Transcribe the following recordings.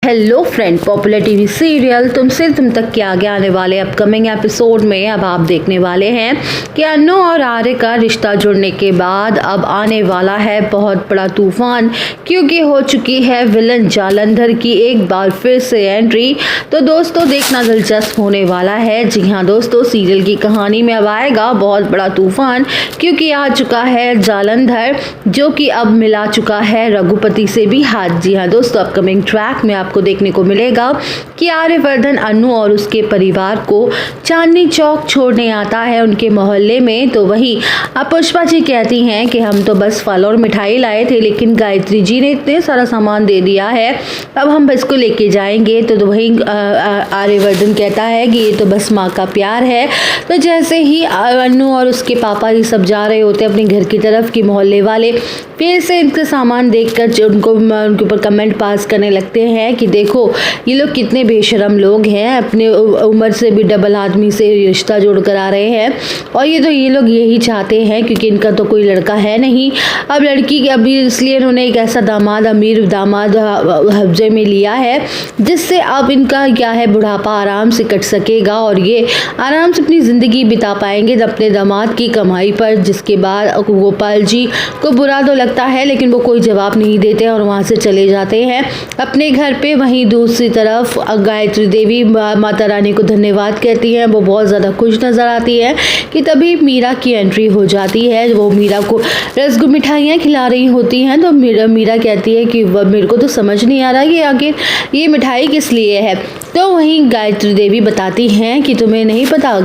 Hello friend, popular TV serial तुमसे तुम तक के आगे आने वाले अपकमिंग एपिसोड में अब आप देखने वाले हैं कि अन्नू और आर्य का रिश्ता जुड़ने के बाद अब आने वाला है बहुत बड़ा तूफान, क्योंकि हो चुकी है विलन जालंधर की एक बार फिर से एंट्री। तो दोस्तों देखना दिलचस्प होने वाला है। जी हाँ दोस्तों, सीरियल की कहानी में अब आएगा बहुत बड़ा तूफान, क्योंकि आ चुका है जालंधर जो कि अब मिला चुका है रघुपति से भी हाथ। जी हाँ दोस्तों, अपकमिंग ट्रैक में आपको देखने को मिलेगा कि आर्यवर्धन अन्नू और उसके परिवार को चांदनी चौक छोड़ने आता है उनके मोहल्ले में। तो वहीं अब पुष्पा जी कहती हैं कि हम तो बस फल और मिठाई लाए थे, लेकिन गायत्री जी ने इतने सारा सामान दे दिया है, अब हम इसको लेके जाएंगे। तो वहीं आर्यवर्धन कहता है कि ये तो बस माँ का प्यार है। तो जैसे ही अन्नू और उसके पापा जी सब जा रहे होते अपने घर की तरफ की मोहल्ले वाले फिर से इनका सामान देखकर उनके ऊपर कमेंट पास करने लगते हैं कि देखो ये लोग कितने बेशरम लोग हैं, अपने उम्र से भी डबल आदमी से रिश्ता जोड़ कर आ रहे हैं। और ये लोग यही चाहते हैं, क्योंकि इनका तो कोई लड़का है नहीं। अब लड़की अभी इसलिए इन्होंने एक ऐसा अमीर दामाद हफ्जे में लिया है जिससे अब इनका क्या है बुढ़ापा आराम से कट सकेगा और ये आराम से अपनी ज़िंदगी बिता पाएंगे अपने दामाद की कमाई पर। जिसके बाद गोपाल जी को बुरा तो लगता है, लेकिन वो कोई जवाब नहीं देते और वहाँ से चले जाते हैं अपने घर पे। वहीं दूसरी तरफ गायत्री देवी माता रानी को धन्यवाद कहती हैं, वो बहुत ज़्यादा खुश नज़र आती है कि तभी मीरा की एंट्री हो जाती है। वो मीरा को रसगुल्ले मिठाइयाँ खिला रही होती हैं। तो मीरा कहती है कि मेरे को तो समझ नहीं आ रहा कि आखिर ये मिठाई किस लिए है। तो वहीं गायत्री देवी बताती हैं कि तुम्हें नहीं पता,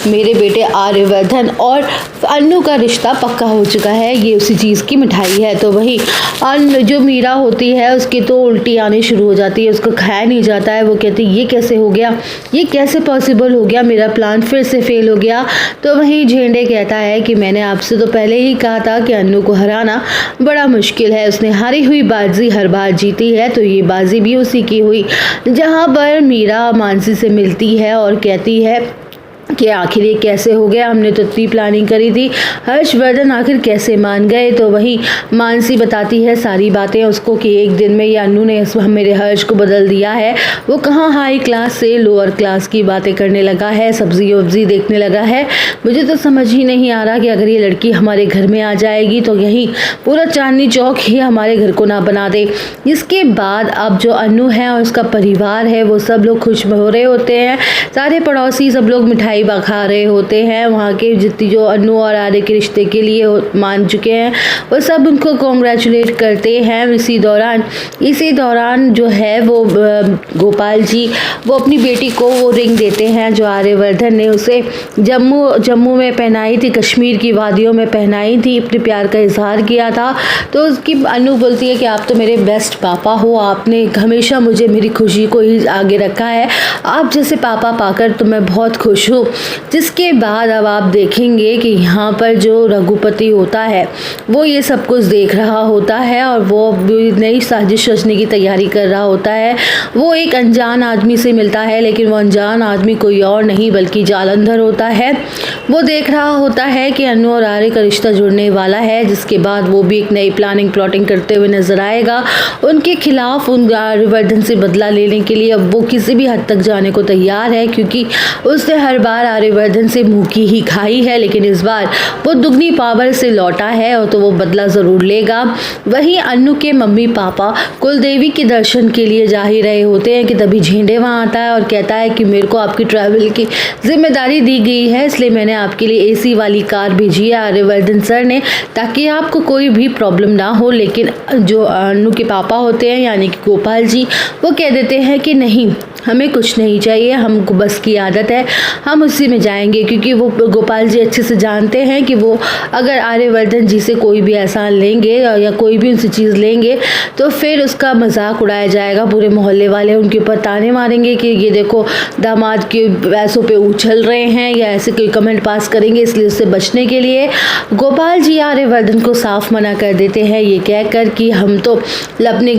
मेरे बेटे आर्यवर्धन और अन्नू का रिश्ता पक्का हो चुका है, ये उसी चीज़ की मिठाई है। तो वहीं जो मीरा होती है उसकी तो उल्टी आनी शुरू हो जाती है, उसको खाया नहीं जाता है। वो कहती है ये कैसे हो गया, ये कैसे पॉसिबल हो गया, मेरा प्लान फिर से फेल हो गया। तो वहीं झेंडे कहता है कि मैंने आपसे तो पहले ही कहा था कि अन्नू को हराना बड़ा मुश्किल है, उसने हारी हुई बाजी हर बार जीती है, तो ये बाजी भी उसी की हुई। जहाँ पर मीरा मानसी से मिलती है और कहती है कि आखिर ये कैसे हो गया, हमने तो इतनी प्लानिंग करी थी, हर्षवर्धन आखिर कैसे मान गए। तो वहीं मानसी बताती है सारी बातें उसको कि एक दिन में ये अन्नू ने मेरे हर्ष को बदल दिया है, वो कहाँ हाई क्लास से लोअर क्लास की बातें करने लगा है, सब्जी वब्जी देखने लगा है। मुझे तो समझ ही नहीं आ रहा कि अगर ये लड़की हमारे घर में आ जाएगी तो यहीं पूरा चांदनी चौक ही हमारे घर को ना बना दे। इसके बाद अब जो अन्नू है और उसका परिवार है वो सब लोग खुश हो रहे होते हैं, सारे पड़ोसी सब लोग मिठाई खा रहे होते हैं। वहाँ के जितनी जो अन्नू और आर्य के रिश्ते के लिए मान चुके हैं वो सब उनको कॉन्ग्रेचुलेट करते हैं। इसी दौरान जो है वो गोपाल जी वो अपनी बेटी को वो रिंग देते हैं जो आर्यवर्धन ने उसे जम्मू में पहनाई थी, कश्मीर की वादियों में पहनाई थी, अपने प्यार का इजहार किया था। तो उसकी अन्नू बोलती है कि आप तो मेरे बेस्ट पापा हो, आपने हमेशा मुझे मेरी खुशी को ही आगे रखा है, आप जैसे पापा पाकर तो मैं बहुत खुश हूँ। जिसके बाद अब आप देखेंगे कि यहाँ पर जो रघुपति होता है वो ये सब कुछ देख रहा होता है और वो नई साजिश रचने की तैयारी कर रहा होता है। वो एक अनजान आदमी से मिलता है, लेकिन वो अनजान आदमी कोई और नहीं बल्कि जालंधर होता है। वो देख रहा होता है कि अन्नू और आर्य का रिश्ता जुड़ने वाला है, जिसके बाद वो भी एक नई प्लानिंग करते हुए नजर आएगा उनके खिलाफ। उन आर्यवर्धन से बदला लेने के लिए अब वो किसी भी हद तक जाने को तैयार है, क्योंकि उसने हर बार आर्यवर्धन से मुंह की ही खाई है, लेकिन इस बार वो दुगनी पावर से लौटा है और तो वो बदला जरूर लेगा। वहीं अन्नू के मम्मी पापा कुलदेवी के दर्शन के लिए जा ही रहे होते हैं कि तभी झेंडे वहाँ आता है और कहता है कि मेरे को आपकी ट्रैवल की जिम्मेदारी दी गई है, इसलिए मैंने आपके लिए एसी वाली कार भेजी है आर्यवर्धन सर ने, ताकि आपको कोई भी प्रॉब्लम ना हो। लेकिन जो अन्नू के पापा होते हैं यानी कि गोपाल जी वो कह देते हैं कि नहीं, हमें कुछ नहीं चाहिए, हमको बस की आदत है, हम उसी में जाएंगे। क्योंकि वो गोपाल जी अच्छे से जानते हैं कि वो अगर आर्यवर्धन जी से कोई भी एहसान लेंगे या कोई भी उनसे चीज़ लेंगे तो फिर उसका मजाक उड़ाया जाएगा, पूरे मोहल्ले वाले उनके ऊपर ताने मारेंगे कि ये देखो दामाद के पैसों पे उछल रहे हैं या ऐसे कोई कमेंट पास करेंगे। इसलिए उससे बचने के लिए गोपाल जी आर्यवर्धन को साफ मना कर देते हैं, ये कहकर कि हम तो अपने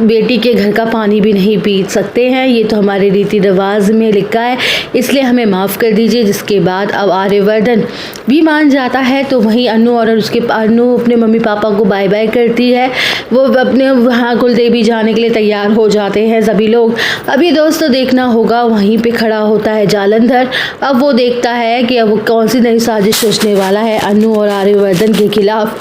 बेटी के घर का पानी भी नहीं पी सकते हैं, ये तो हमारे रीति रिवाज में लिखा है, इसलिए हमें माफ़ कर दीजिए। जिसके बाद अब आर्यवर्धन भी मान जाता है। तो वहीं अन्नू और उसके अन्नू अपने मम्मी पापा को बाय बाय करती है। वो अपने वहाँ कुलदेवी जाने के लिए तैयार हो जाते हैं सभी लोग। अभी दोस्तों देखना होगा, वहीं पे खड़ा होता है जालंधर। अब वो देखता है कि अब कौन सी नई साजिश सोचने वाला है अन्नू और आर्यवर्धन के खिलाफ।